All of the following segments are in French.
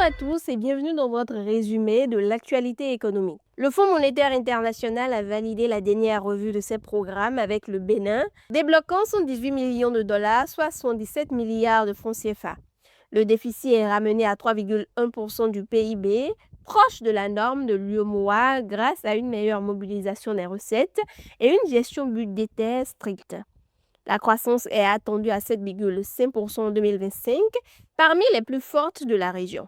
à tous et bienvenue dans votre résumé de l'actualité économique. Le Fonds monétaire international a validé la dernière revue de ses programmes avec le Bénin, débloquant 118 millions de dollars, soit 77 milliards de francs CFA. Le déficit est ramené à 3,1% du PIB, proche de la norme de l'UEMOA grâce à une meilleure mobilisation des recettes et une gestion budgétaire stricte. La croissance est attendue à 7,5% en 2025, parmi les plus fortes de la région.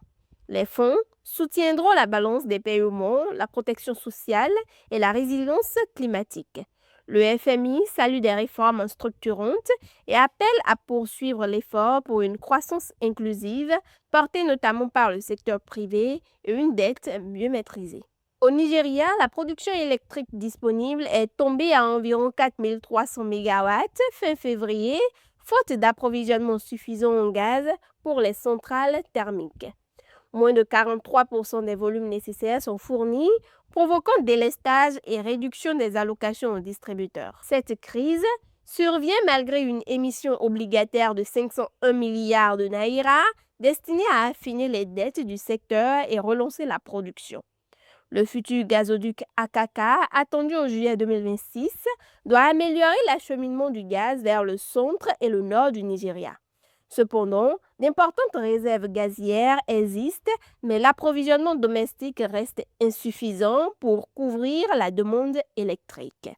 Les fonds soutiendront la balance des paiements, la protection sociale et la résilience climatique. Le FMI salue des réformes structurantes et appelle à poursuivre l'effort pour une croissance inclusive, portée notamment par le secteur privé et une dette mieux maîtrisée. Au Nigeria, la production électrique disponible est tombée à environ 4 300 MW fin février, faute d'approvisionnement suffisant en gaz pour les centrales thermiques. Moins de 43% des volumes nécessaires sont fournis, provoquant délestage et réduction des allocations aux distributeurs. Cette crise survient malgré une émission obligataire de 501 milliards de naira destinée à affiner les dettes du secteur et relancer la production. Le futur gazoduc Akaka, attendu en juillet 2026, doit améliorer l'acheminement du gaz vers le centre et le nord du Nigeria. Cependant, d'importantes réserves gazières existent, mais l'approvisionnement domestique reste insuffisant pour couvrir la demande électrique.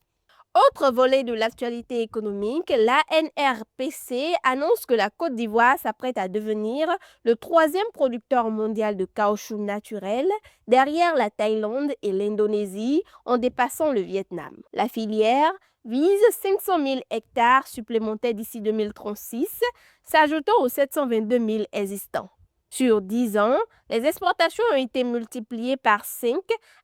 Autre volet de l'actualité économique, l'ANRPC annonce que la Côte d'Ivoire s'apprête à devenir le troisième producteur mondial de caoutchouc naturel, derrière la Thaïlande et l'Indonésie, en dépassant le Vietnam. La filière vise 500 000 hectares supplémentaires d'ici 2036, s'ajoutant aux 722 000 existants. Sur 10 ans, les exportations ont été multipliées par 5,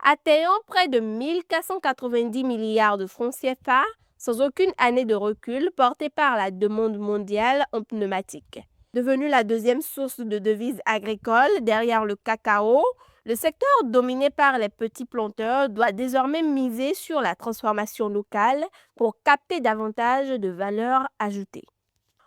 atteignant près de 1 490 milliards de francs CFA, sans aucune année de recul portée par la demande mondiale en pneumatiques. Devenu la deuxième source de devises agricoles derrière le cacao, le secteur dominé par les petits planteurs doit désormais miser sur la transformation locale pour capter davantage de valeur ajoutée.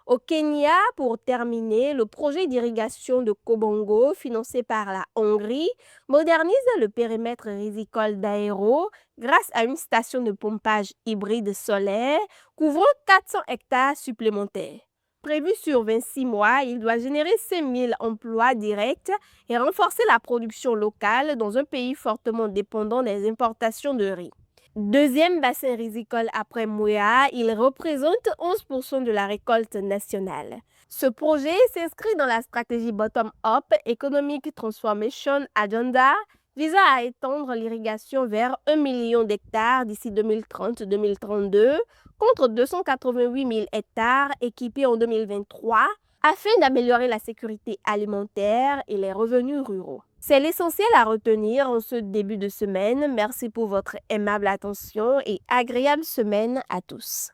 Au Kenya, pour terminer, le projet d'irrigation de Kobongo, financé par la Hongrie, modernise le périmètre rizicole d'Aéro grâce à une station de pompage hybride solaire couvrant 400 hectares supplémentaires. Prévu sur 26 mois, il doit générer 5 000 emplois directs et renforcer la production locale dans un pays fortement dépendant des importations de riz. Deuxième bassin rizicole après Mouya, il représente 11% de la récolte nationale. Ce projet s'inscrit dans la stratégie Bottom-up Economic Transformation Agenda visant à étendre l'irrigation vers 1 million d'hectares d'ici 2030-2032 contre 288 000 hectares équipés en 2023 afin d'améliorer la sécurité alimentaire et les revenus ruraux. C'est l'essentiel à retenir en ce début de semaine. Merci pour votre aimable attention et agréable semaine à tous.